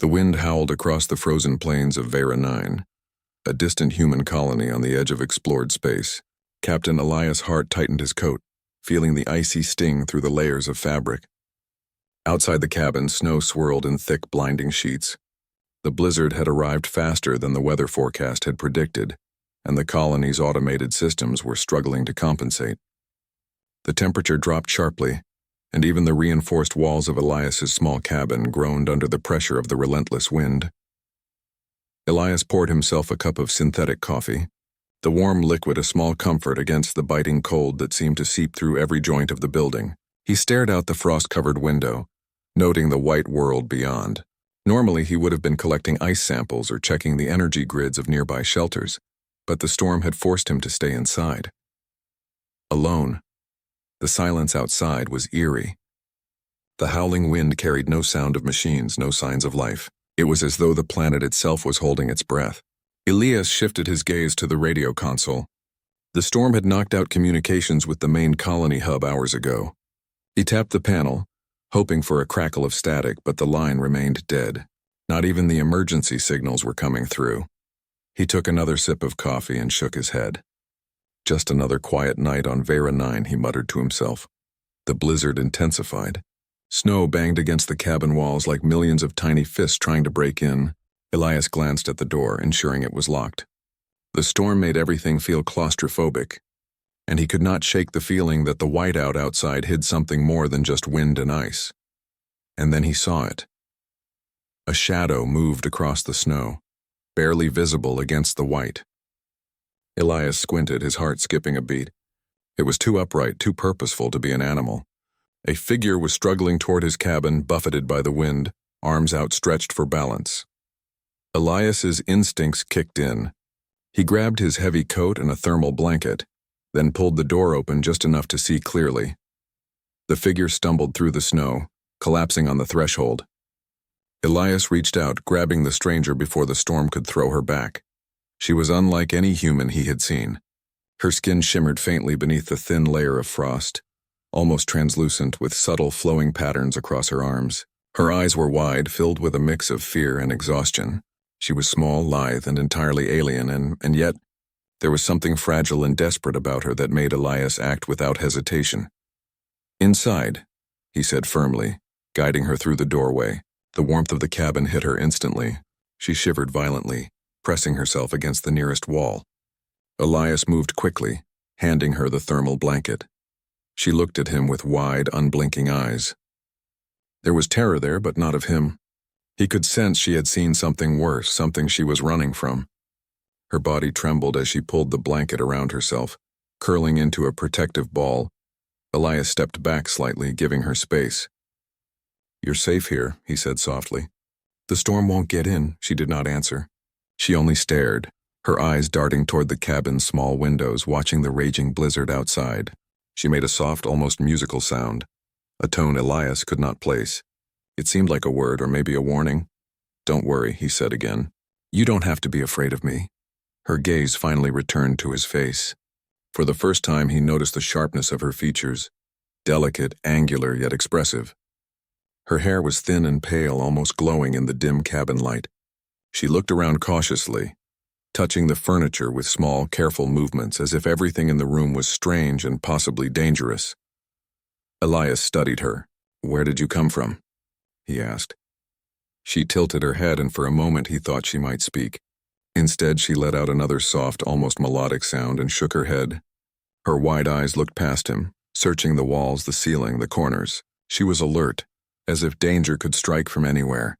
The wind howled across the frozen plains of Vera 9, a distant human colony on the edge of explored space. Captain Elias Hart tightened his coat, feeling the icy sting through the layers of fabric. Outside the cabin, snow swirled in thick, blinding sheets. The blizzard had arrived faster than the weather forecast had predicted, and the colony's automated systems were struggling to compensate. The temperature dropped sharply, and even the reinforced walls of Elias's small cabin groaned under the pressure of the relentless wind. Elias poured himself a cup of synthetic coffee, the warm liquid a small comfort against the biting cold that seemed to seep through every joint of the building. He stared out the frost-covered window, noting the white world beyond. Normally, he would have been collecting ice samples or checking the energy grids of nearby shelters, but the storm had forced him to stay inside. Alone, the silence outside was eerie. The howling wind carried no sound of machines, no signs of life. It was as though the planet itself was holding its breath. Elias shifted his gaze to the radio console. The storm had knocked out communications with the main colony hub hours ago. He tapped the panel, hoping for a crackle of static, but the line remained dead. Not even the emergency signals were coming through. He took another sip of coffee and shook his head. Just another quiet night on Vera 9, he muttered to himself. The blizzard intensified. Snow banged against the cabin walls like millions of tiny fists trying to break in. Elias glanced at the door, ensuring it was locked. The storm made everything feel claustrophobic, and he could not shake the feeling that the whiteout outside hid something more than just wind and ice. And then he saw it. A shadow moved across the snow, barely visible against the white. Elias squinted, his heart skipping a beat. It was too upright, too purposeful to be an animal. A figure was struggling toward his cabin, buffeted by the wind, arms outstretched for balance. Elias's instincts kicked in. He grabbed his heavy coat and a thermal blanket, then pulled the door open just enough to see clearly. The figure stumbled through the snow, collapsing on the threshold. Elias reached out, grabbing the stranger before the storm could throw her back. She was unlike any human he had seen. Her skin shimmered faintly beneath the thin layer of frost, almost translucent with subtle flowing patterns across her arms. Her eyes were wide, filled with a mix of fear and exhaustion. She was small, lithe, and entirely alien, and yet there was something fragile and desperate about her that made Elias act without hesitation. "Inside," he said firmly, guiding her through the doorway. The warmth of the cabin hit her instantly. She shivered violently, pressing herself against the nearest wall. Elias moved quickly, handing her the thermal blanket. She looked at him with wide, unblinking eyes. There was terror there, but not of him. He could sense she had seen something worse, something she was running from. Her body trembled as she pulled the blanket around herself, curling into a protective ball. Elias stepped back slightly, giving her space. "You're safe here," he said softly. "The storm won't get in," she did not answer. She only stared, her eyes darting toward the cabin's small windows, watching the raging blizzard outside. She made a soft, almost musical sound, a tone Elias could not place. It seemed like a word or maybe a warning. "Don't worry," he said again. "You don't have to be afraid of me." Her gaze finally returned to his face. For the first time, he noticed the sharpness of her features, delicate, angular, yet expressive. Her hair was thin and pale, almost glowing in the dim cabin light. She looked around cautiously, touching the furniture with small, careful movements, as if everything in the room was strange and possibly dangerous. Elias studied her. "Where did you come from?" he asked. She tilted her head, and for a moment he thought she might speak. Instead, she let out another soft, almost melodic sound and shook her head. Her wide eyes looked past him, searching the walls, the ceiling, the corners. She was alert, as if danger could strike from anywhere.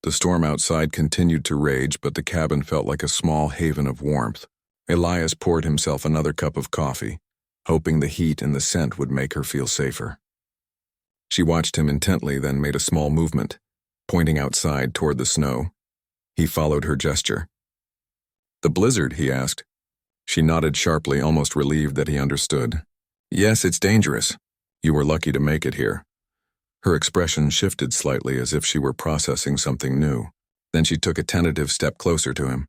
The storm outside continued to rage, but the cabin felt like a small haven of warmth. Elias poured himself another cup of coffee, hoping the heat and the scent would make her feel safer. She watched him intently, then made a small movement, pointing outside toward the snow. He followed her gesture. "The blizzard?" he asked. She nodded sharply, almost relieved that he understood. "Yes, it's dangerous. You were lucky to make it here." Her expression shifted slightly, as if she were processing something new. Then she took a tentative step closer to him.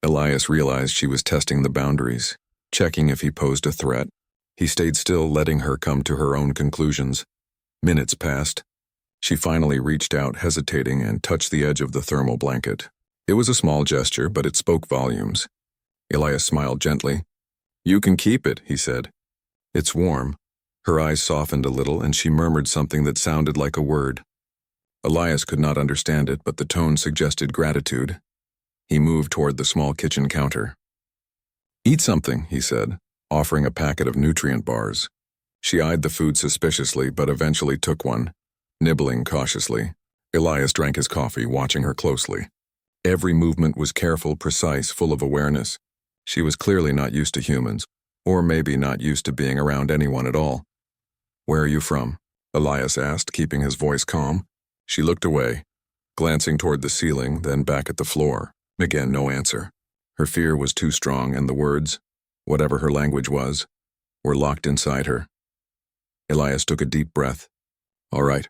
Elias realized she was testing the boundaries, checking if he posed a threat. He stayed still, letting her come to her own conclusions. Minutes passed. She finally reached out, hesitating, and touched the edge of the thermal blanket. It was a small gesture, but it spoke volumes. Elias smiled gently. "You can keep it," he said. "It's warm." Her eyes softened a little, and she murmured something that sounded like a word. Elias could not understand it, but the tone suggested gratitude. He moved toward the small kitchen counter. "Eat something," he said, offering a packet of nutrient bars. She eyed the food suspiciously, but eventually took one, nibbling cautiously. Elias drank his coffee, watching her closely. Every movement was careful, precise, full of awareness. She was clearly not used to humans, or maybe not used to being around anyone at all. "Where are you from?" Elias asked, keeping his voice calm. She looked away, glancing toward the ceiling, then back at the floor. Again, no answer. Her fear was too strong, and the words, whatever her language was, were locked inside her. Elias took a deep breath. "All right.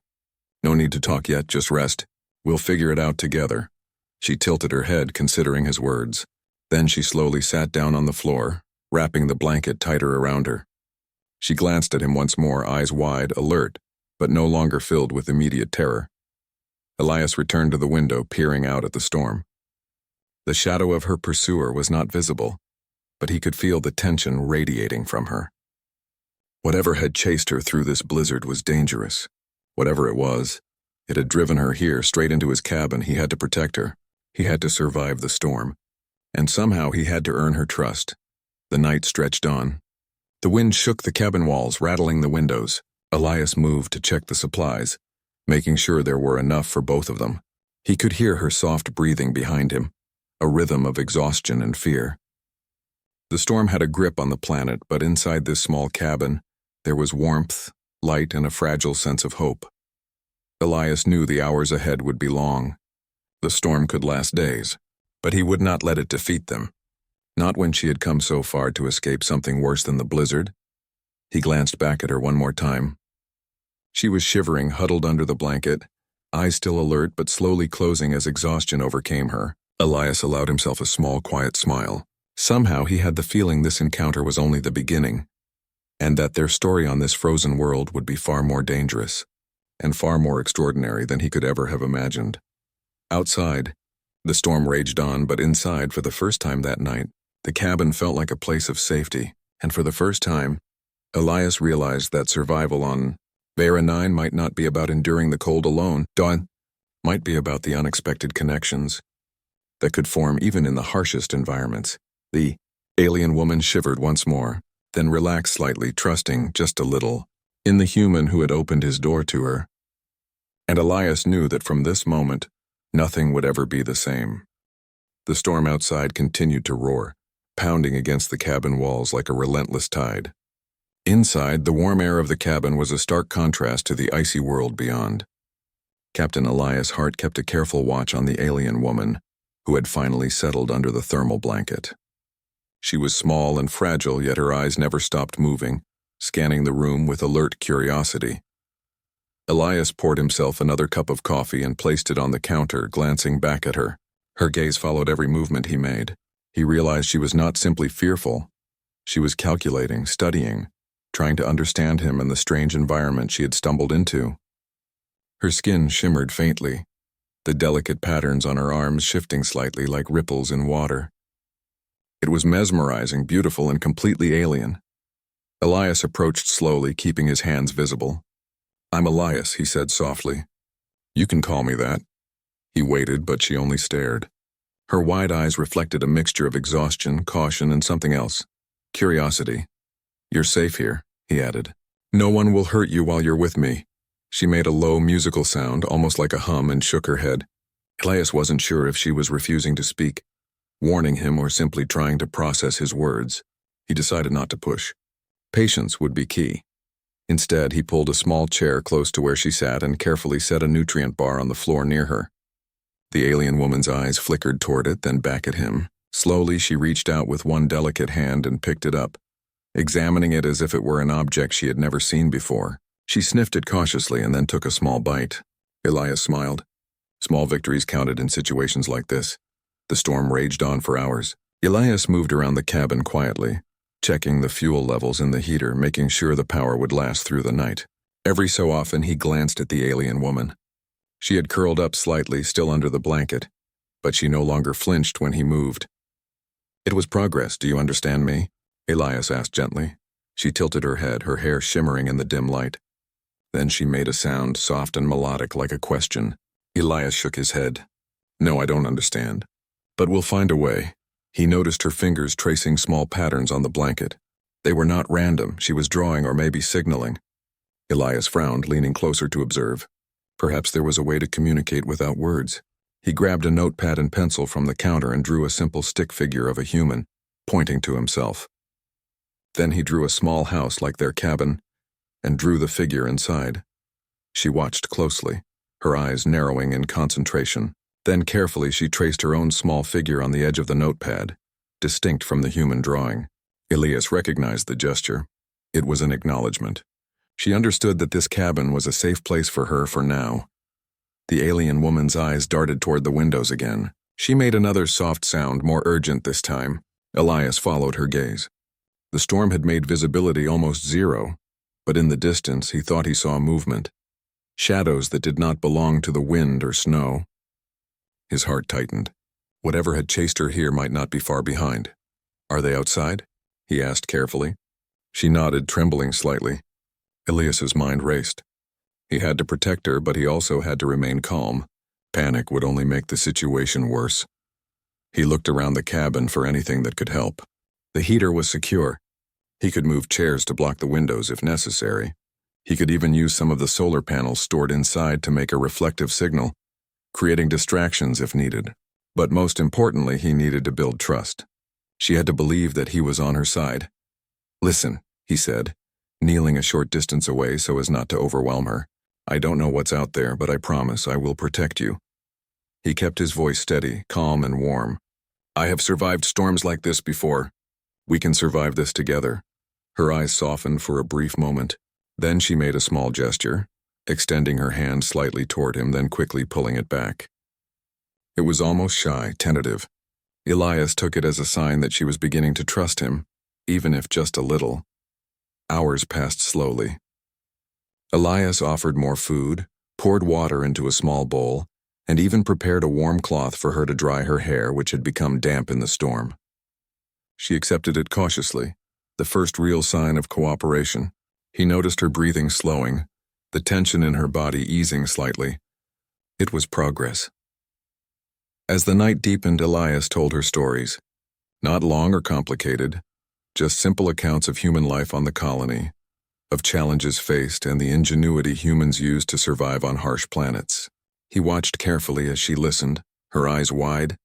No need to talk yet, just rest. We'll figure it out together." She tilted her head, considering his words. Then she slowly sat down on the floor, wrapping the blanket tighter around her. She glanced at him once more, eyes wide, alert, but no longer filled with immediate terror. Elias returned to the window, peering out at the storm. The shadow of her pursuer was not visible, but he could feel the tension radiating from her. Whatever had chased her through this blizzard was dangerous. Whatever it was, it had driven her here, straight into his cabin. He had to protect her. He had to survive the storm. And somehow he had to earn her trust. The night stretched on. The wind shook the cabin walls, rattling the windows. Elias moved to check the supplies, making sure there were enough for both of them. He could hear her soft breathing behind him, a rhythm of exhaustion and fear. The storm had a grip on the planet, but inside this small cabin, there was warmth, light, and a fragile sense of hope. Elias knew the hours ahead would be long. The storm could last days, but he would not let it defeat them. Not when she had come so far to escape something worse than the blizzard. He glanced back at her one more time. She was shivering, huddled under the blanket, eyes still alert but slowly closing as exhaustion overcame her. Elias allowed himself a small, quiet smile. Somehow he had the feeling this encounter was only the beginning, and that their story on this frozen world would be far more dangerous and far more extraordinary than he could ever have imagined. Outside, the storm raged on, but inside, for the first time that night, the cabin felt like a place of safety, and for the first time, Elias realized that survival on Vera 9 might not be about enduring the cold alone. Dawn might be about the unexpected connections that could form even in the harshest environments. The alien woman shivered once more, then relaxed slightly, trusting just a little in the human who had opened his door to her. And Elias knew that from this moment, nothing would ever be the same. The storm outside continued to roar, pounding against the cabin walls like a relentless tide. Inside, the warm air of the cabin was a stark contrast to the icy world beyond. Captain Elias Hart kept a careful watch on the alien woman, who had finally settled under the thermal blanket. She was small and fragile, yet her eyes never stopped moving, scanning the room with alert curiosity. Elias poured himself another cup of coffee and placed it on the counter, glancing back at her. Her gaze followed every movement he made. He realized she was not simply fearful. She was calculating, studying, trying to understand him and the strange environment she had stumbled into. Her skin shimmered faintly, the delicate patterns on her arms shifting slightly like ripples in water. It was mesmerizing, beautiful, and completely alien. Elias approached slowly, keeping his hands visible. "I'm Elias," he said softly. "You can call me that." He waited, but she only stared. Her wide eyes reflected a mixture of exhaustion, caution, and something else. Curiosity. "You're safe here," he added. "No one will hurt you while you're with me." She made a low musical sound, almost like a hum, and shook her head. Elias wasn't sure if she was refusing to speak, warning him, or simply trying to process his words. He decided not to push. Patience would be key. Instead, he pulled a small chair close to where she sat and carefully set a nutrient bar on the floor near her. The alien woman's eyes flickered toward it, then back at him. Slowly, she reached out with one delicate hand and picked it up, examining it as if it were an object she had never seen before. She sniffed it cautiously and then took a small bite. Elias smiled. Small victories counted in situations like this. The storm raged on for hours. Elias moved around the cabin quietly, checking the fuel levels in the heater, making sure the power would last through the night. Every so often he glanced at the alien woman, She had curled up slightly, still under the blanket, but she no longer flinched when he moved. "It was progress, do you understand me?" Elias asked gently. She tilted her head, her hair shimmering in the dim light. Then she made a sound, soft and melodic, like a question. Elias shook his head. "No, I don't understand. But we'll find a way." He noticed her fingers tracing small patterns on the blanket. They were not random. She was drawing or maybe signaling. Elias frowned, leaning closer to observe. Perhaps there was a way to communicate without words. He grabbed a notepad and pencil from the counter and drew a simple stick figure of a human, pointing to himself. Then he drew a small house like their cabin, and drew the figure inside. She watched closely, her eyes narrowing in concentration. Then carefully she traced her own small figure on the edge of the notepad, distinct from the human drawing. Elias recognized the gesture. It was an acknowledgement. She understood that this cabin was a safe place for her for now. The alien woman's eyes darted toward the windows again. She made another soft sound, more urgent this time. Elias followed her gaze. The storm had made visibility almost zero, but in the distance he thought he saw movement. Shadows that did not belong to the wind or snow. His heart tightened. Whatever had chased her here might not be far behind. "Are they outside?" he asked carefully. She nodded, trembling slightly. Elias's mind raced. He had to protect her, but he also had to remain calm. Panic would only make the situation worse. He looked around the cabin for anything that could help. The heater was secure. He could move chairs to block the windows if necessary. He could even use some of the solar panels stored inside to make a reflective signal, creating distractions if needed. But most importantly, he needed to build trust. She had to believe that he was on her side. "Listen," he said, kneeling a short distance away so as not to overwhelm her. "I don't know what's out there, but I promise I will protect you." He kept his voice steady, calm and warm. "I have survived storms like this before. We can survive this together." Her eyes softened for a brief moment. Then she made a small gesture, extending her hand slightly toward him, then quickly pulling it back. It was almost shy, tentative. Elias took it as a sign that she was beginning to trust him, even if just a little. Hours passed slowly. Elias offered more food, poured water into a small bowl, and even prepared a warm cloth for her to dry her hair, which had become damp in the storm. She accepted it cautiously, the first real sign of cooperation. He noticed her breathing slowing, the tension in her body easing slightly. It was progress. As the night deepened, Elias told her stories. Not long or complicated, just simple accounts of human life on the colony, of challenges faced and the ingenuity humans used to survive on harsh planets. He watched carefully as she listened, her eyes wide,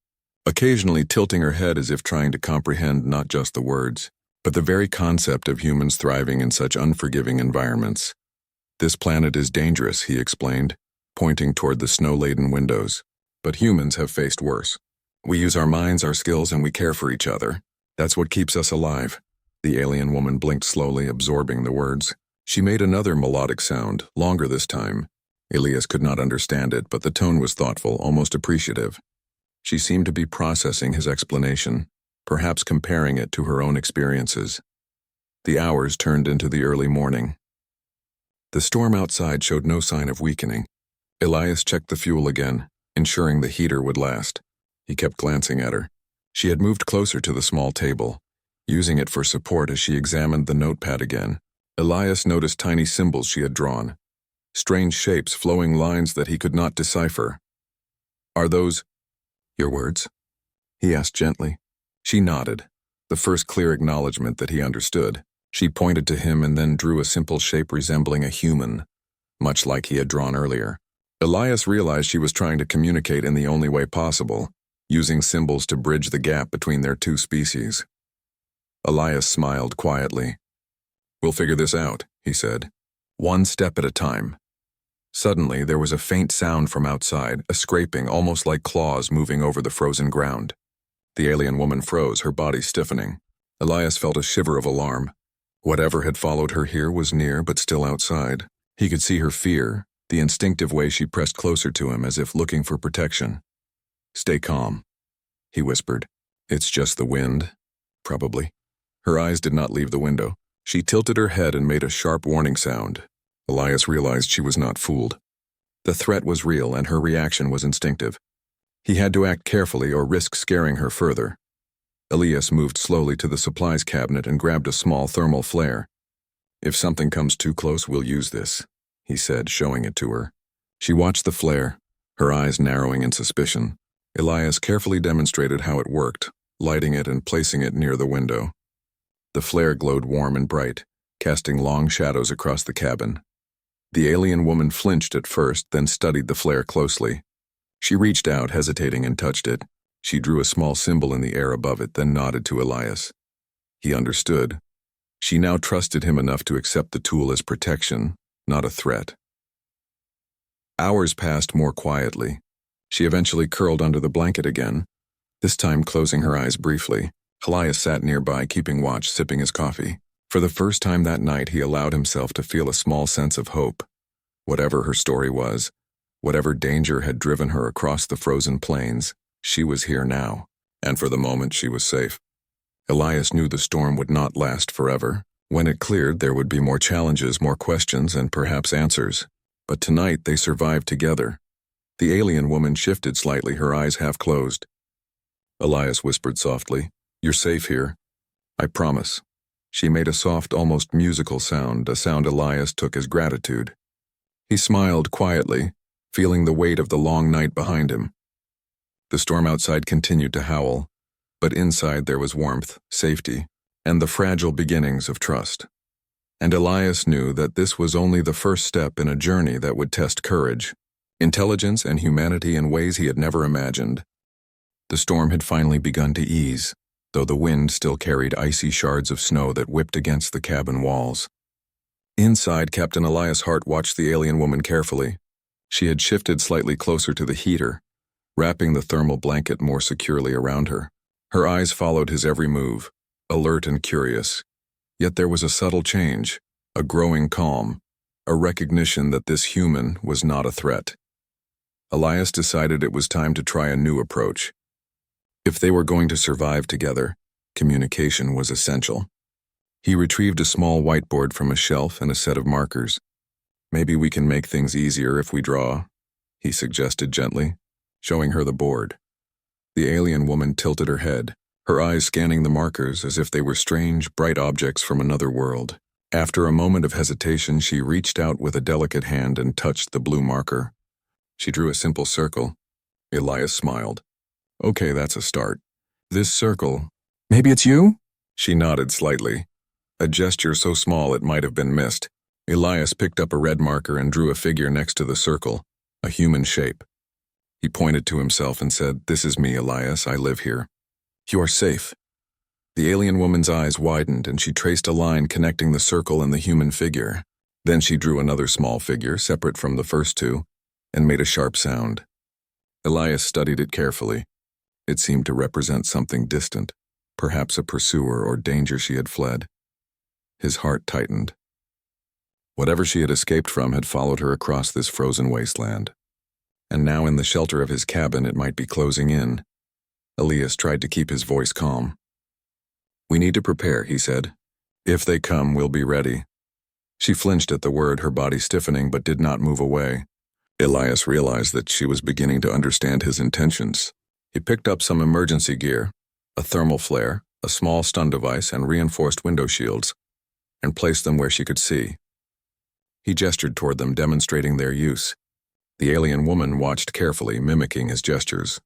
occasionally tilting her head as if trying to comprehend not just the words, but the very concept of humans thriving in such unforgiving environments. "This planet is dangerous," he explained, pointing toward the snow-laden windows. "But humans have faced worse. We use our minds, our skills, and we care for each other. That's what keeps us alive." The alien woman blinked slowly, absorbing the words. She made another melodic sound, longer this time. Elias could not understand it, but the tone was thoughtful, almost appreciative. She seemed to be processing his explanation, perhaps comparing it to her own experiences. The hours turned into the early morning. The storm outside showed no sign of weakening. Elias checked the fuel again, ensuring the heater would last. He kept glancing at her. She had moved closer to the small table, using it for support as she examined the notepad again. Elias noticed tiny symbols she had drawn, strange shapes, flowing lines that he could not decipher. "Are those your words?" he asked gently. She nodded, the first clear acknowledgement that he understood. She pointed to him and then drew a simple shape resembling a human, much like he had drawn earlier. Elias realized she was trying to communicate in the only way possible, using symbols to bridge the gap between their two species. Elias smiled quietly. "We'll figure this out," he said, "one step at a time." Suddenly, there was a faint sound from outside, a scraping almost like claws moving over the frozen ground. The alien woman froze, her body stiffening. Elias felt a shiver of alarm. Whatever had followed her here was near but still outside. He could see her fear, the instinctive way she pressed closer to him as if looking for protection. "Stay calm," he whispered. "It's just the wind, probably." Her eyes did not leave the window. She tilted her head and made a sharp warning sound. Elias realized she was not fooled. The threat was real and her reaction was instinctive. He had to act carefully or risk scaring her further. Elias moved slowly to the supplies cabinet and grabbed a small thermal flare. "If something comes too close, we'll use this," he said, showing it to her. She watched the flare, her eyes narrowing in suspicion. Elias carefully demonstrated how it worked, lighting it and placing it near the window. The flare glowed warm and bright, casting long shadows across the cabin. The alien woman flinched at first, then studied the flare closely. She reached out, hesitating, and touched it. She drew a small symbol in the air above it, then nodded to Elias. He understood. She now trusted him enough to accept the tool as protection, not a threat. Hours passed more quietly. She eventually curled under the blanket again, this time closing her eyes briefly. Elias sat nearby, keeping watch, sipping his coffee. For the first time that night, he allowed himself to feel a small sense of hope. Whatever her story was, whatever danger had driven her across the frozen plains, she was here now, and for the moment she was safe. Elias knew the storm would not last forever. When it cleared, there would be more challenges, more questions, and perhaps answers. But tonight they survived together. The alien woman shifted slightly, her eyes half closed. Elias whispered softly, "You're safe here. I promise." She made a soft, almost musical sound, a sound Elias took as gratitude. He smiled quietly, feeling the weight of the long night behind him. The storm outside continued to howl, but inside there was warmth, safety, and the fragile beginnings of trust. And Elias knew that this was only the first step in a journey that would test courage, intelligence, and humanity in ways he had never imagined. The storm had finally begun to ease, though the wind still carried icy shards of snow that whipped against the cabin walls. Inside, Captain Elias Hart watched the alien woman carefully. She had shifted slightly closer to the heater, wrapping the thermal blanket more securely around her. Her eyes followed his every move, alert and curious. Yet there was a subtle change, a growing calm, a recognition that this human was not a threat. Elias decided it was time to try a new approach. If they were going to survive together, communication was essential. He retrieved a small whiteboard from a shelf and a set of markers. "Maybe we can make things easier if we draw," he suggested gently, showing her the board. The alien woman tilted her head, her eyes scanning the markers as if they were strange, bright objects from another world. After a moment of hesitation, she reached out with a delicate hand and touched the blue marker. She drew a simple circle. Elias smiled. "Okay, that's a start. This circle—" "Maybe it's you?" She nodded slightly, a gesture so small it might have been missed. Elias picked up a red marker and drew a figure next to the circle, a human shape. He pointed to himself and said, "This is me, Elias. I live here. You are safe." The alien woman's eyes widened and she traced a line connecting the circle and the human figure. Then she drew another small figure, separate from the first two, and made a sharp sound. Elias studied it carefully. It seemed to represent something distant, perhaps a pursuer or danger she had fled. His heart tightened. Whatever she had escaped from had followed her across this frozen wasteland. And now in the shelter of his cabin it might be closing in. Elias tried to keep his voice calm. "We need to prepare," he said. "If they come, we'll be ready." She flinched at the word, her body stiffening, but did not move away. Elias realized that she was beginning to understand his intentions. He picked up some emergency gear, a thermal flare, a small stun device, and reinforced window shields, and placed them where she could see. He gestured toward them, demonstrating their use. The alien woman watched carefully, mimicking his gestures.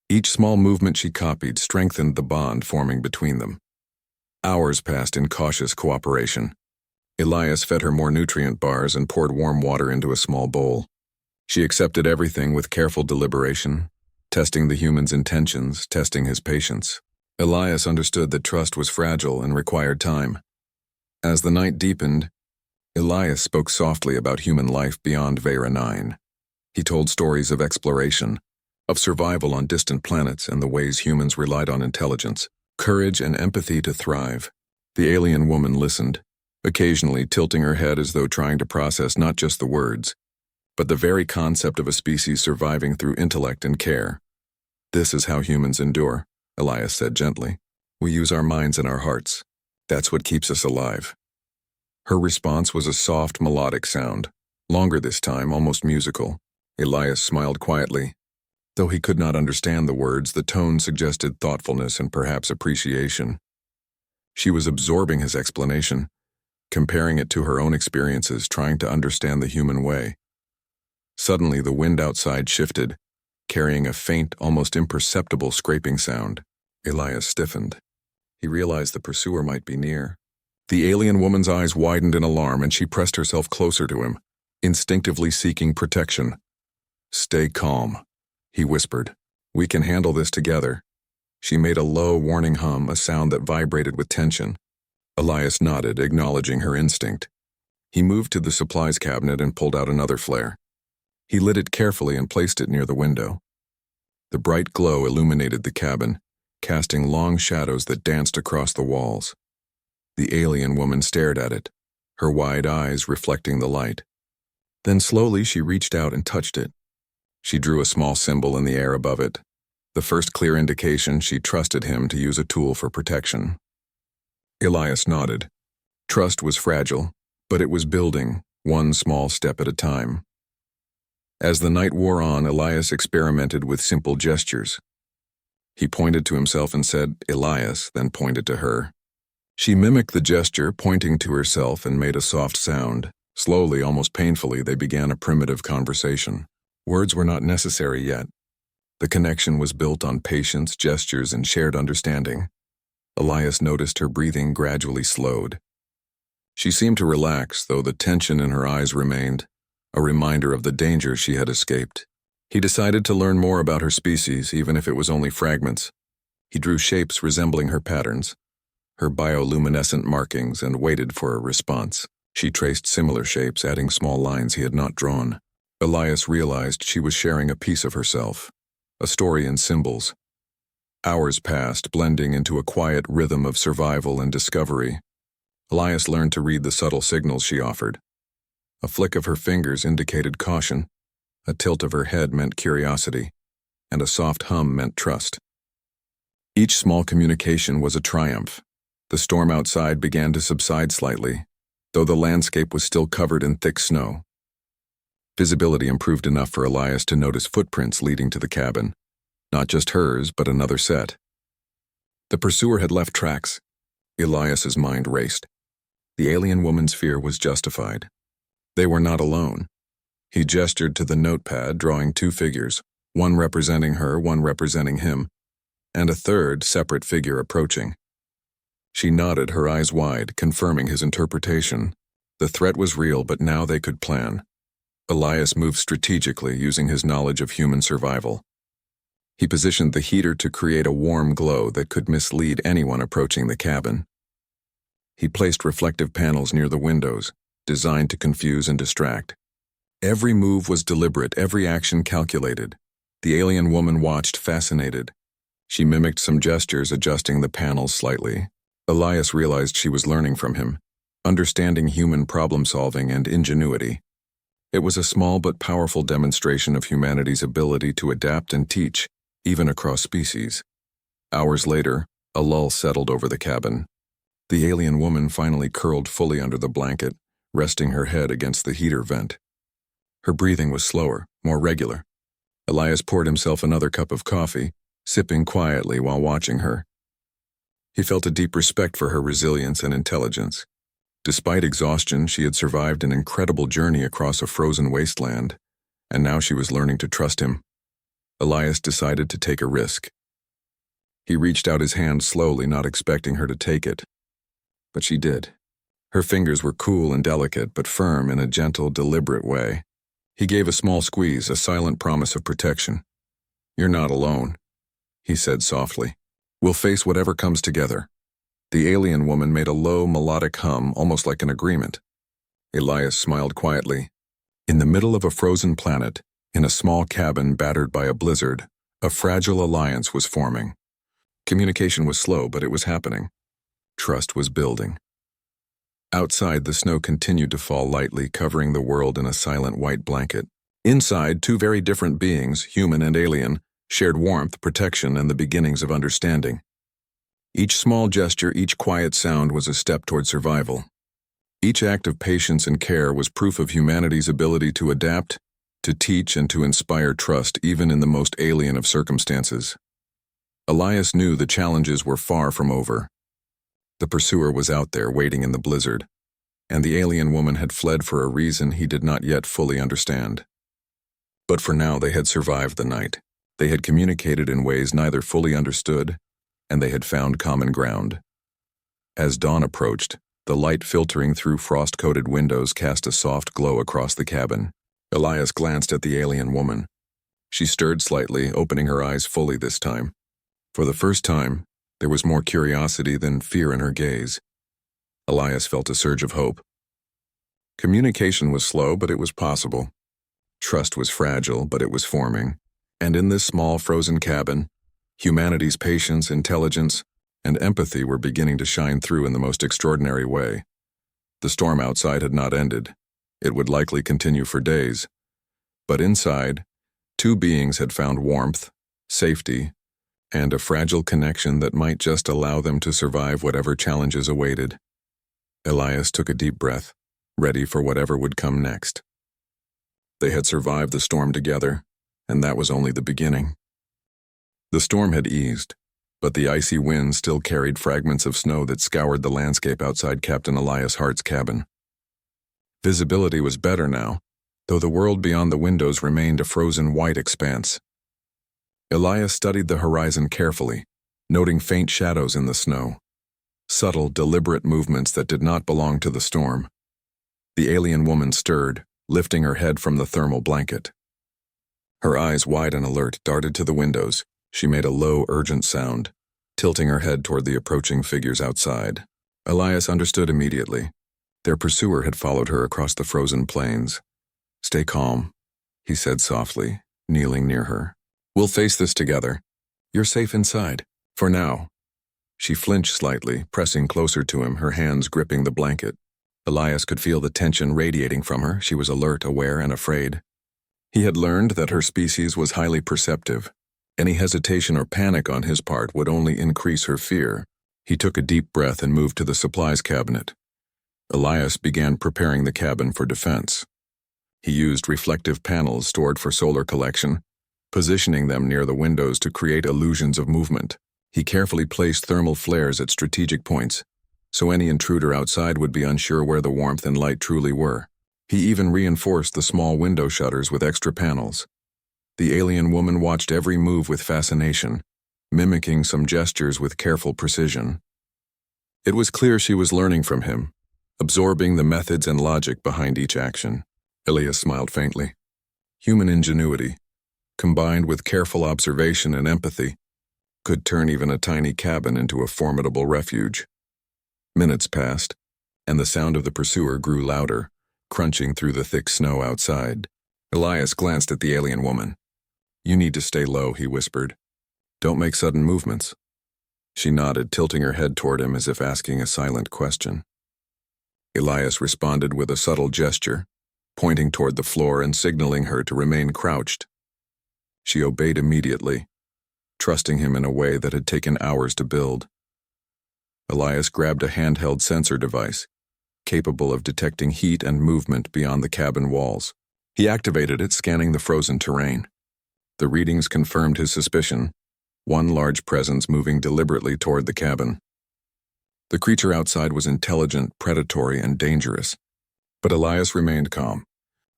Each small movement she copied strengthened the bond forming between them. Hours passed in cautious cooperation. Elias fed her more nutrient bars and poured warm water into a small bowl. She accepted everything with careful deliberation, testing the human's intentions, testing his patience. Elias understood that trust was fragile and required time. As the night deepened, Elias spoke softly about human life beyond Vera 9. He told stories of exploration, of survival on distant planets and the ways humans relied on intelligence, courage, and empathy to thrive. The alien woman listened, occasionally tilting her head as though trying to process not just the words, but the very concept of a species surviving through intellect and care. "This is how humans endure," Elias said gently. "We use our minds and our hearts. That's what keeps us alive." Her response was a soft, melodic sound, longer this time, almost musical. Elias smiled quietly. Though he could not understand the words, the tone suggested thoughtfulness and perhaps appreciation. She was absorbing his explanation, comparing it to her own experiences, trying to understand the human way. Suddenly, the wind outside shifted, carrying a faint, almost imperceptible scraping sound. Elias stiffened. He realized the pursuer might be near. The alien woman's eyes widened in alarm, and she pressed herself closer to him, instinctively seeking protection. "Stay calm," he whispered. "We can handle this together." She made a low, warning hum, a sound that vibrated with tension. Elias nodded, acknowledging her instinct. He moved to the supplies cabinet and pulled out another flare. He lit it carefully and placed it near the window. The bright glow illuminated the cabin, casting long shadows that danced across the walls. The alien woman stared at it, her wide eyes reflecting the light. Then slowly she reached out and touched it. She drew a small symbol in the air above it, the first clear indication she trusted him to use a tool for protection. Elias nodded. Trust was fragile, but it was building, one small step at a time. As the night wore on, Elias experimented with simple gestures. He pointed to himself and said, "Elias," then pointed to her. She mimicked the gesture, pointing to herself, and made a soft sound. Slowly, almost painfully, they began a primitive conversation. Words were not necessary yet. The connection was built on patience, gestures, and shared understanding. Elias noticed her breathing gradually slowed. She seemed to relax, though the tension in her eyes remained, a reminder of the danger she had escaped. He decided to learn more about her species, even if it was only fragments. He drew shapes resembling her patterns, her bioluminescent markings, and waited for a response. She traced similar shapes, adding small lines he had not drawn. Elias realized she was sharing a piece of herself, a story in symbols. Hours passed, blending into a quiet rhythm of survival and discovery. Elias learned to read the subtle signals she offered. A flick of her fingers indicated caution, a tilt of her head meant curiosity, and a soft hum meant trust. Each small communication was a triumph. The storm outside began to subside slightly, though the landscape was still covered in thick snow. Visibility improved enough for Elias to notice footprints leading to the cabin, not just hers, but another set. The pursuer had left tracks. Elias's mind raced. The alien woman's fear was justified. They were not alone. He gestured to the notepad, drawing two figures, one representing her, one representing him, and a third, separate figure approaching. She nodded, her eyes wide, confirming his interpretation. The threat was real, but now they could plan. Elias moved strategically, using his knowledge of human survival. He positioned the heater to create a warm glow that could mislead anyone approaching the cabin. He placed reflective panels near the windows, designed to confuse and distract. Every move was deliberate, every action calculated. The alien woman watched, fascinated. She mimicked some gestures, adjusting the panels slightly. Elias realized she was learning from him, understanding human problem-solving and ingenuity. It was a small but powerful demonstration of humanity's ability to adapt and teach, even across species. Hours later, a lull settled over the cabin. The alien woman finally curled fully under the blanket, resting her head against the heater vent. Her breathing was slower, more regular. Elias poured himself another cup of coffee, sipping quietly while watching her. He felt a deep respect for her resilience and intelligence. Despite exhaustion, she had survived an incredible journey across a frozen wasteland, and now she was learning to trust him. Elias decided to take a risk. He reached out his hand slowly, not expecting her to take it. But she did. Her fingers were cool and delicate, but firm in a gentle, deliberate way. He gave a small squeeze, a silent promise of protection. "You're not alone," he said softly. "We'll face whatever comes together." The alien woman made a low, melodic hum, almost like an agreement. Elias smiled quietly. In the middle of a frozen planet, in a small cabin battered by a blizzard, a fragile alliance was forming. Communication was slow, but it was happening. Trust was building. Outside, the snow continued to fall lightly, covering the world in a silent white blanket. Inside, two very different beings, human and alien, shared warmth, protection, and the beginnings of understanding. Each small gesture, each quiet sound was a step toward survival. Each act of patience and care was proof of humanity's ability to adapt to teach and to inspire trust even in the most alien of circumstances. Elias knew the challenges were far from over. The pursuer was out there waiting in the blizzard, and the alien woman had fled for a reason he did not yet fully understand. But for now they had survived the night. They had communicated in ways neither fully understood, and they had found common ground. As dawn approached, the light filtering through frost-coated windows cast a soft glow across the cabin. Elias glanced at the alien woman. She stirred slightly, opening her eyes fully this time. For the first time, there was more curiosity than fear in her gaze. Elias felt a surge of hope. Communication was slow, but it was possible. Trust was fragile, but it was forming. And in this small frozen cabin, humanity's patience, intelligence, and empathy were beginning to shine through in the most extraordinary way. The storm outside had not ended. It would likely continue for days. But inside, two beings had found warmth, safety, and a fragile connection that might just allow them to survive whatever challenges awaited. Elias took a deep breath, ready for whatever would come next. They had survived the storm together, and that was only the beginning. The storm had eased, but the icy wind still carried fragments of snow that scoured the landscape outside Captain Elias Hart's cabin. Visibility was better now, though the world beyond the windows remained a frozen white expanse. Elias studied the horizon carefully, noting faint shadows in the snow, subtle, deliberate movements that did not belong to the storm. The alien woman stirred, lifting her head from the thermal blanket. Her eyes, wide and alert, darted to the windows. She made a low, urgent sound, tilting her head toward the approaching figures outside. Elias understood immediately. Their pursuer had followed her across the frozen plains. "Stay calm," he said softly, kneeling near her. "We'll face this together. You're safe inside. For now." She flinched slightly, pressing closer to him, her hands gripping the blanket. Elias could feel the tension radiating from her. She was alert, aware, and afraid. He had learned that her species was highly perceptive. Any hesitation or panic on his part would only increase her fear. He took a deep breath and moved to the supplies cabinet. Elias began preparing the cabin for defense. He used reflective panels stored for solar collection, positioning them near the windows to create illusions of movement. He carefully placed thermal flares at strategic points, so any intruder outside would be unsure where the warmth and light truly were. He even reinforced the small window shutters with extra panels. The alien woman watched every move with fascination, mimicking some gestures with careful precision. It was clear she was learning from him, absorbing the methods and logic behind each action. Elias smiled faintly. Human ingenuity, combined with careful observation and empathy, could turn even a tiny cabin into a formidable refuge. Minutes passed, and the sound of the pursuer grew louder, crunching through the thick snow outside. Elias glanced at the alien woman. "You need to stay low," he whispered. "Don't make sudden movements." She nodded, tilting her head toward him as if asking a silent question. Elias responded with a subtle gesture, pointing toward the floor and signaling her to remain crouched. She obeyed immediately, trusting him in a way that had taken hours to build. Elias grabbed a handheld sensor device, capable of detecting heat and movement beyond the cabin walls. He activated it, scanning the frozen terrain. The readings confirmed his suspicion, one large presence moving deliberately toward the cabin. The creature outside was intelligent, predatory, and dangerous. But Elias remained calm.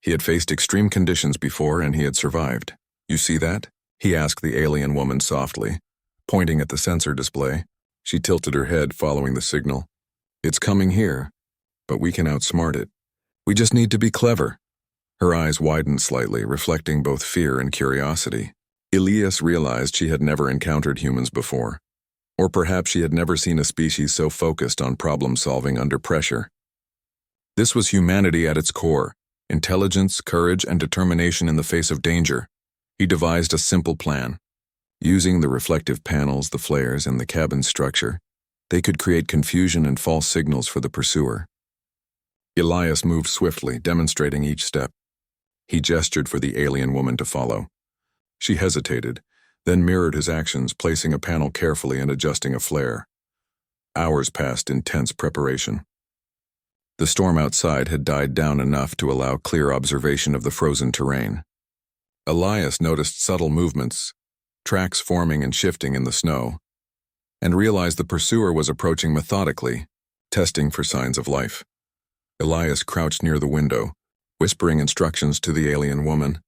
He had faced extreme conditions before, and he had survived. "You see that?" he asked the alien woman softly, pointing at the sensor display. She tilted her head, following the signal. "It's coming here, but we can outsmart it. We just need to be clever." Her eyes widened slightly, reflecting both fear and curiosity. Elias realized she had never encountered humans before. Or perhaps she had never seen a species so focused on problem-solving under pressure. This was humanity at its core: intelligence, courage, and determination in the face of danger. He devised a simple plan. Using the reflective panels, the flares, and the cabin structure, they could create confusion and false signals for the pursuer. Elias moved swiftly, demonstrating each step. He gestured for the alien woman to follow. She hesitated, then mirrored his actions, placing a panel carefully and adjusting a flare. Hours passed in tense preparation. The storm outside had died down enough to allow clear observation of the frozen terrain. Elias noticed subtle movements, tracks forming and shifting in the snow, and realized the pursuer was approaching methodically, testing for signs of life. Elias crouched near the window, whispering instructions to the alien woman.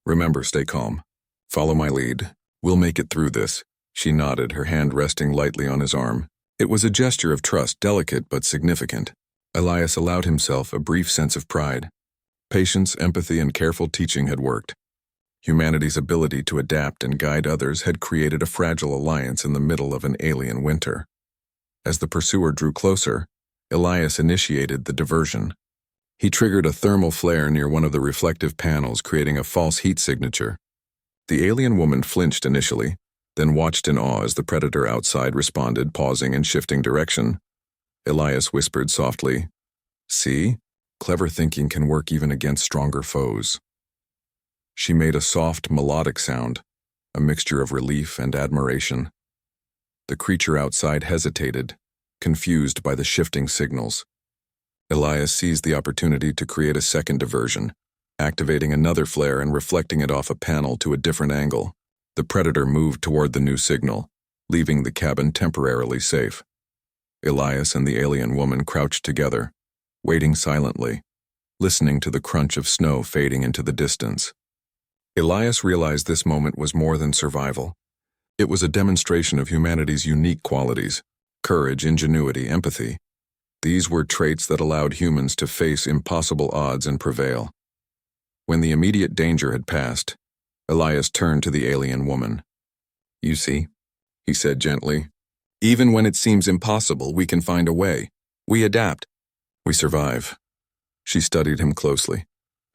"Remember, stay calm. Follow my lead. We'll make it through this." She nodded, her hand resting lightly on his arm. It was a gesture of trust, delicate but significant. Elias allowed himself a brief sense of pride. Patience, empathy, and careful teaching had worked. Humanity's ability to adapt and guide others had created a fragile alliance in the middle of an alien winter. As the pursuer drew closer, Elias initiated the diversion. He triggered a thermal flare near one of the reflective panels, creating a false heat signature. The alien woman flinched initially, then watched in awe as the predator outside responded, pausing and shifting direction. Elias whispered softly, "See? Clever thinking can work even against stronger foes." She made a soft, melodic sound, a mixture of relief and admiration. The creature outside hesitated, confused by the shifting signals. Elias seized the opportunity to create a second diversion, activating another flare and reflecting it off a panel to a different angle. The predator moved toward the new signal, leaving the cabin temporarily safe. Elias and the alien woman crouched together, waiting silently, listening to the crunch of snow fading into the distance. Elias realized this moment was more than survival. It was a demonstration of humanity's unique qualities: courage, ingenuity, empathy. These were traits that allowed humans to face impossible odds and prevail. When the immediate danger had passed, Elias turned to the alien woman. "You see," he said gently, "even when it seems impossible, we can find a way. We adapt. We survive." She studied him closely,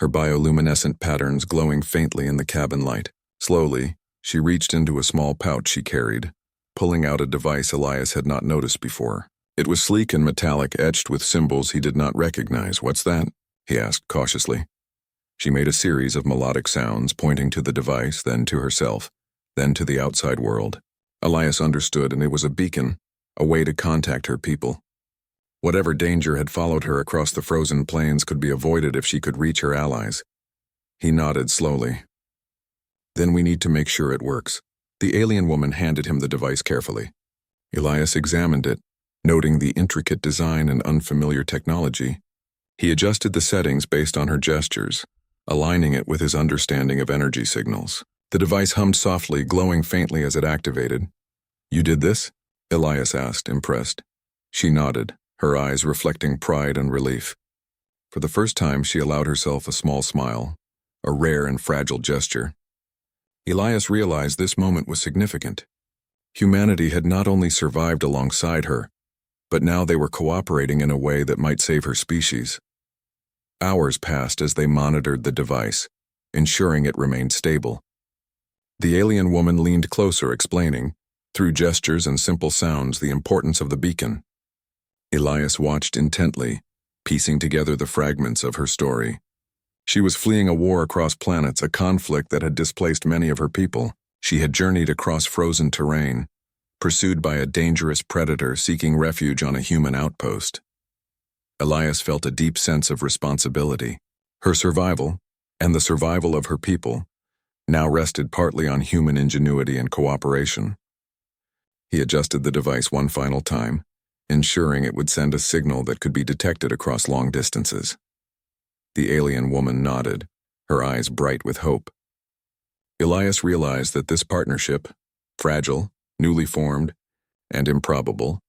her bioluminescent patterns glowing faintly in the cabin light. Slowly, she reached into a small pouch she carried, pulling out a device Elias had not noticed before. It was sleek and metallic, etched with symbols he did not recognize. "What's that?" he asked cautiously. She made a series of melodic sounds, pointing to the device, then to herself, then to the outside world. Elias understood, and it was a beacon, a way to contact her people. Whatever danger had followed her across the frozen plains could be avoided if she could reach her allies. He nodded slowly. "Then we need to make sure it works." The alien woman handed him the device carefully. Elias examined it, noting the intricate design and unfamiliar technology. He adjusted the settings based on her gestures, aligning it with his understanding of energy signals. The device hummed softly, glowing faintly as it activated. "You did this?" Elias asked, impressed. She nodded, her eyes reflecting pride and relief. For the first time, she allowed herself a small smile, a rare and fragile gesture. Elias realized this moment was significant. Humanity had not only survived alongside her, but now they were cooperating in a way that might save her species. Hours passed as they monitored the device, ensuring it remained stable. The alien woman leaned closer, explaining, through gestures and simple sounds, the importance of the beacon. Elias watched intently, piecing together the fragments of her story. She was fleeing a war across planets, a conflict that had displaced many of her people. She had journeyed across frozen terrain, pursued by a dangerous predator seeking refuge on a human outpost. Elias felt a deep sense of responsibility. Her survival, and the survival of her people, now rested partly on human ingenuity and cooperation. He adjusted the device one final time, ensuring it would send a signal that could be detected across long distances. The alien woman nodded, her eyes bright with hope. Elias realized that this partnership, fragile, newly formed, and improbable,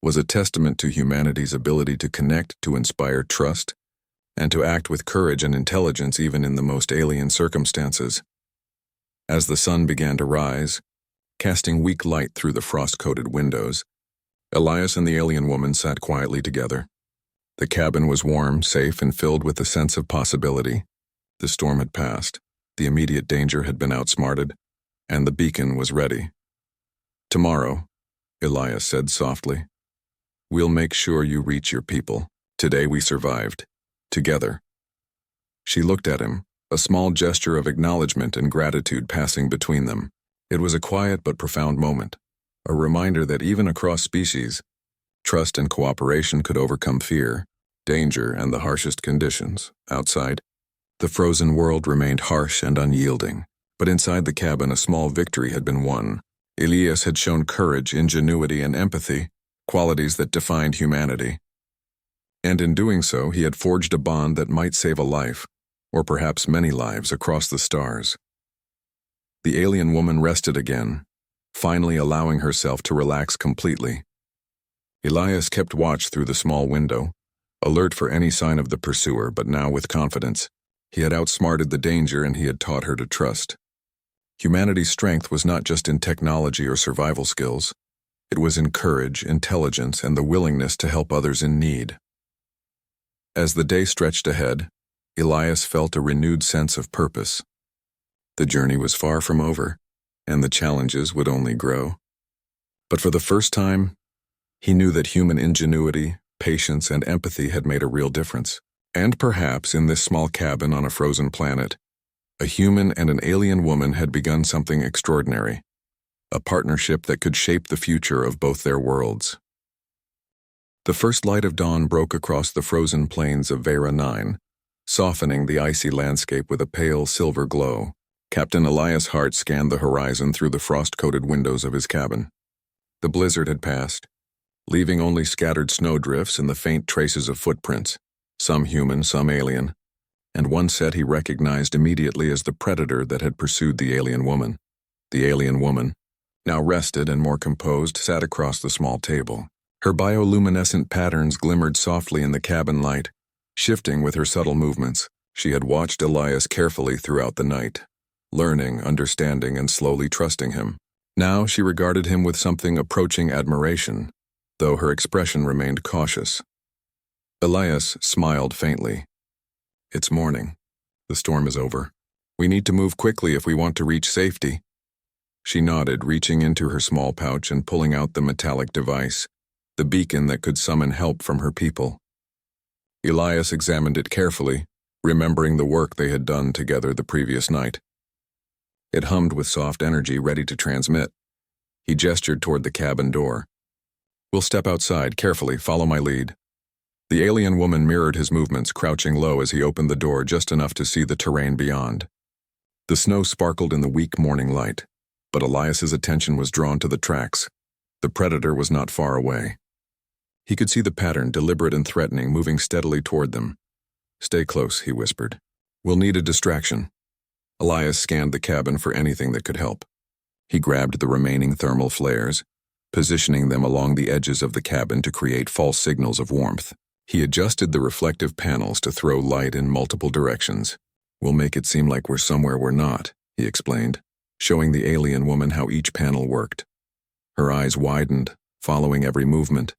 was a testament to humanity's ability to connect, to inspire trust, and to act with courage and intelligence even in the most alien circumstances. As the sun began to rise, casting weak light through the frost-coated windows, Elias and the alien woman sat quietly together. The cabin was warm, safe, and filled with a sense of possibility. The storm had passed, the immediate danger had been outsmarted, and the beacon was ready. "Tomorrow," Elias said softly, "we'll make sure you reach your people. Today we survived. Together." She looked at him, a small gesture of acknowledgement and gratitude passing between them. It was a quiet but profound moment, a reminder that even across species, trust and cooperation could overcome fear, danger, and the harshest conditions outside. The frozen world remained harsh and unyielding, but inside the cabin a small victory had been won. Elias had shown courage, ingenuity, and empathy, qualities that defined humanity. And in doing so, he had forged a bond that might save a life, or perhaps many lives, across the stars. The alien woman rested again, finally allowing herself to relax completely. Elias kept watch through the small window, alert for any sign of the pursuer, but now with confidence. He had outsmarted the danger and he had taught her to trust. Humanity's strength was not just in technology or survival skills. It was in courage, intelligence, and the willingness to help others in need. As the day stretched ahead, Elias felt a renewed sense of purpose. The journey was far from over, and the challenges would only grow. But for the first time, he knew that human ingenuity, patience, and empathy had made a real difference. And perhaps in this small cabin on a frozen planet, a human and an alien woman had begun something extraordinary, a partnership that could shape the future of both their worlds. The first light of dawn broke across the frozen plains of Vera 9, softening the icy landscape with a pale silver glow. Captain Elias Hart scanned the horizon through the frost-coated windows of his cabin. The blizzard had passed, leaving only scattered snowdrifts and the faint traces of footprints, some human, some alien, and one set he recognized immediately as the predator that had pursued the alien woman. The alien woman, now rested and more composed, sat across the small table. Her bioluminescent patterns glimmered softly in the cabin light, shifting with her subtle movements. She had watched Elias carefully throughout the night, learning, understanding, and slowly trusting him. Now she regarded him with something approaching admiration, though her expression remained cautious. Elias smiled faintly. "It's morning. The storm is over. We need to move quickly if we want to reach safety." She nodded, reaching into her small pouch and pulling out the metallic device, the beacon that could summon help from her people. Elias examined it carefully, remembering the work they had done together the previous night. It hummed with soft energy, ready to transmit. He gestured toward the cabin door. "We'll step outside, carefully, follow my lead." The alien woman mirrored his movements, crouching low as he opened the door just enough to see the terrain beyond. The snow sparkled in the weak morning light, but Elias's attention was drawn to the tracks. The predator was not far away. He could see the pattern, deliberate and threatening, moving steadily toward them. "Stay close," he whispered. "We'll need a distraction." Elias scanned the cabin for anything that could help. He grabbed the remaining thermal flares, positioning them along the edges of the cabin to create false signals of warmth. He adjusted the reflective panels to throw light in multiple directions. "We'll make it seem like we're somewhere we're not," he explained, showing the alien woman how each panel worked. Her eyes widened, following every movement.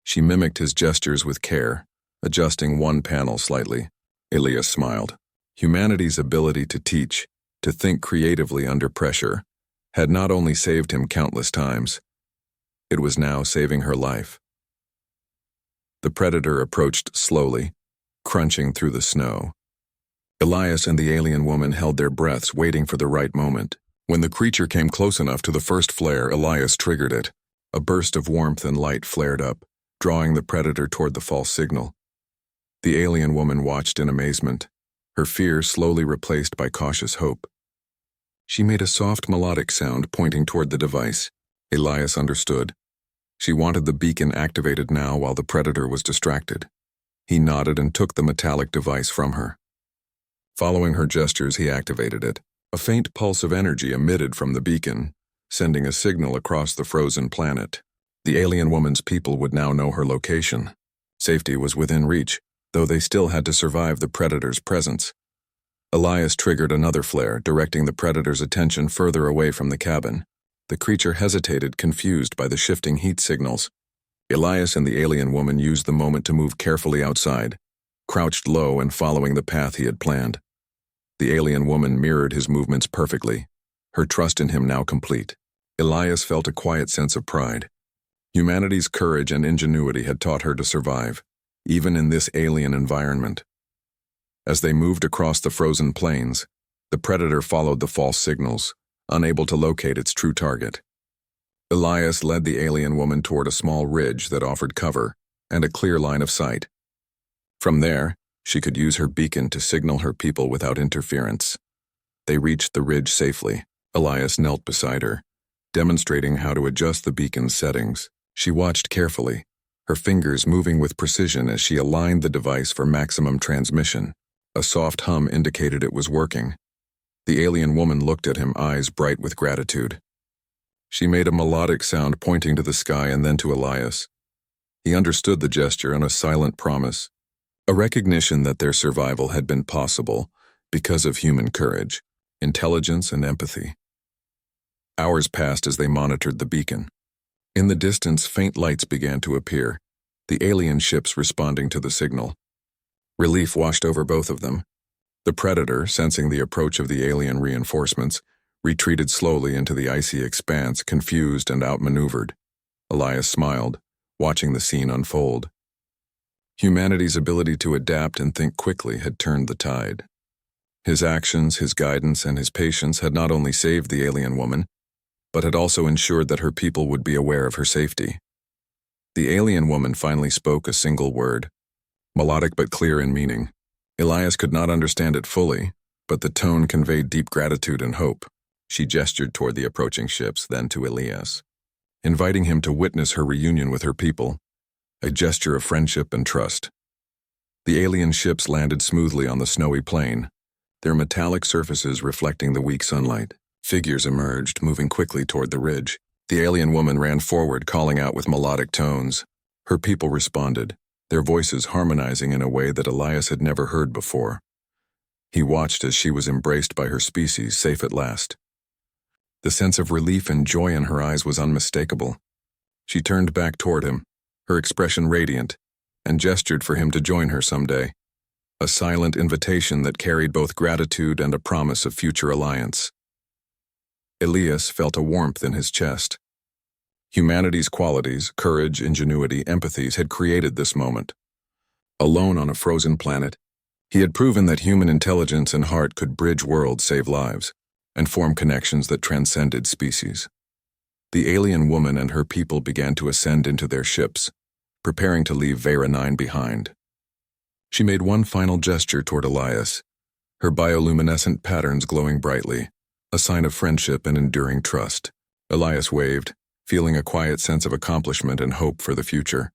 She mimicked his gestures with care, adjusting one panel slightly. Elias smiled. Humanity's ability to teach, to think creatively under pressure, had not only saved him countless times, it was now saving her life. The predator approached slowly, crunching through the snow. Elias and the alien woman held their breaths, waiting for the right moment. When the creature came close enough to the first flare, Elias triggered it. A burst of warmth and light flared up, drawing the predator toward the false signal. The alien woman watched in amazement, her fear slowly replaced by cautious hope. She made a soft melodic sound pointing toward the device. Elias understood. She wanted the beacon activated now while the predator was distracted. He nodded and took the metallic device from her. Following her gestures, he activated it. A faint pulse of energy emitted from the beacon, sending a signal across the frozen planet. The alien woman's people would now know her location. Safety was within reach, though they still had to survive the predator's presence. Elias triggered another flare, directing the predator's attention further away from the cabin. The creature hesitated, confused by the shifting heat signals. Elias and the alien woman used the moment to move carefully outside, crouched low and following the path he had planned. The alien woman mirrored his movements perfectly, her trust in him now complete. Elias felt a quiet sense of pride. Humanity's courage and ingenuity had taught her to survive, even in this alien environment. As they moved across the frozen plains, the predator followed the false signals, unable to locate its true target. Elias led the alien woman toward a small ridge that offered cover and a clear line of sight. From there, She could use her beacon to signal her people without interference. They reached the ridge safely. Elias knelt beside her, demonstrating how to adjust the beacon's settings. She watched carefully, her fingers moving with precision as she aligned the device for maximum transmission. A soft hum indicated it was working. The alien woman looked at him, eyes bright with gratitude. She made a melodic sound pointing to the sky and then to Elias. He understood the gesture and a silent promise, a recognition that their survival had been possible because of human courage, intelligence, and empathy. Hours passed as they monitored the beacon. In the distance, faint lights began to appear, the alien ships responding to the signal. Relief washed over both of them. The Predator, sensing the approach of the alien reinforcements, retreated slowly into the icy expanse, confused and outmaneuvered. Elias smiled, watching the scene unfold. Humanity's ability to adapt and think quickly had turned the tide. His actions, his guidance, and his patience had not only saved the alien woman, but had also ensured that her people would be aware of her safety. The alien woman finally spoke a single word, melodic but clear in meaning. Elias could not understand it fully, but the tone conveyed deep gratitude and hope. She gestured toward the approaching ships, then to Elias, inviting him to witness her reunion with her people, a gesture of friendship and trust. The alien ships landed smoothly on the snowy plain, their metallic surfaces reflecting the weak sunlight. Figures emerged, moving quickly toward the ridge. The alien woman ran forward, calling out with melodic tones. Her people responded, their voices harmonizing in a way that Elias had never heard before. He watched as she was embraced by her species, safe at last. The sense of relief and joy in her eyes was unmistakable. She turned back toward him, her expression radiant, and gestured for him to join her someday, a silent invitation that carried both gratitude and a promise of future alliance. Elias felt a warmth in his chest. Humanity's qualities, courage, ingenuity, empathies had created this moment. Alone on a frozen planet, he had proven that human intelligence and heart could bridge worlds, save lives, and form connections that transcended species. The alien woman and her people began to ascend into their ships, preparing to leave Vera 9 behind. She made one final gesture toward Elias, her bioluminescent patterns glowing brightly, a sign of friendship and enduring trust. Elias waved, feeling a quiet sense of accomplishment and hope for the future.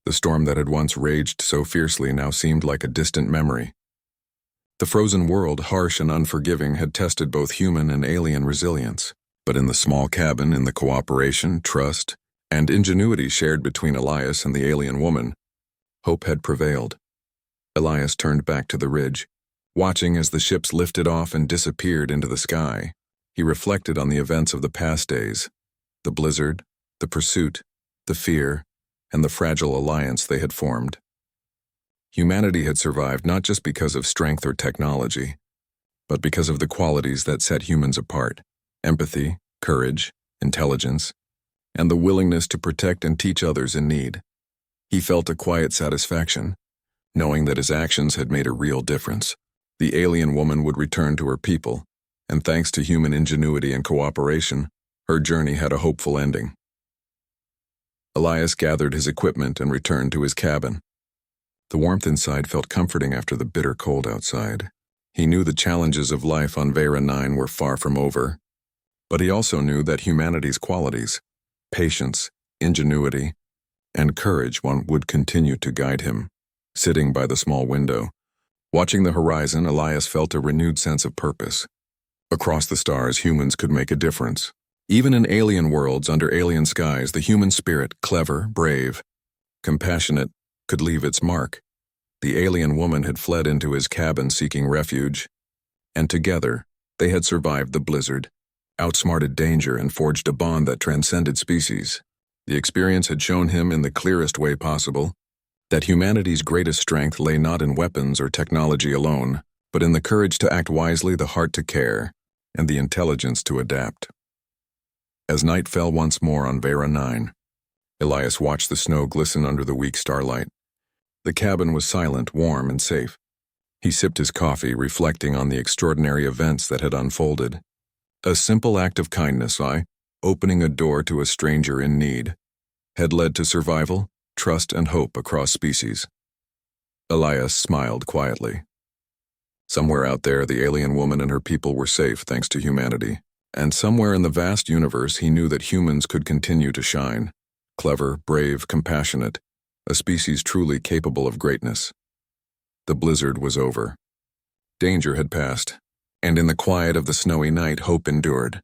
The storm that had once raged so fiercely now seemed like a distant memory. The frozen world, harsh and unforgiving, had tested both human and alien resilience. But in the small cabin, in the cooperation, trust, and ingenuity shared between Elias and the alien woman, hope had prevailed. Elias turned back to the ridge, watching as the ships lifted off and disappeared into the sky. He reflected on the events of the past days, the blizzard, the pursuit, the fear, and the fragile alliance they had formed. Humanity had survived not just because of strength or technology, but because of the qualities that set humans apart: empathy, courage, intelligence, and the willingness to protect and teach others in need. He felt a quiet satisfaction, knowing that his actions had made a real difference. The alien woman would return to her people, and thanks to human ingenuity and cooperation, her journey had a hopeful ending. Elias gathered his equipment and returned to his cabin. The warmth inside felt comforting after the bitter cold outside. He knew the challenges of life on Vera 9 were far from over, but he also knew that humanity's qualities, patience, ingenuity, and courage would continue to guide him. Sitting by the small window, watching the horizon, Elias felt a renewed sense of purpose. Across the stars, humans could make a difference. Even in alien worlds under alien skies, the human spirit, clever, brave, compassionate, could leave its mark. The alien woman had fled into his cabin seeking refuge, and together they had survived the blizzard, outsmarted danger, and forged a bond that transcended species. The experience had shown him in the clearest way possible that humanity's greatest strength lay not in weapons or technology alone, but in the courage to act wisely, the heart to care, and the intelligence to adapt. As night fell once more on Vera 9, Elias watched the snow glisten under the weak starlight. The cabin was silent, warm, and safe. He sipped his coffee, reflecting on the extraordinary events that had unfolded. A simple act of kindness, opening a door to a stranger in need, had led to survival, trust, and hope across species. Elias smiled quietly. Somewhere out there, the alien woman and her people were safe thanks to humanity. And somewhere in the vast universe, he knew that humans could continue to shine. Clever, brave, compassionate, a species truly capable of greatness. The blizzard was over. Danger had passed, and in the quiet of the snowy night, hope endured.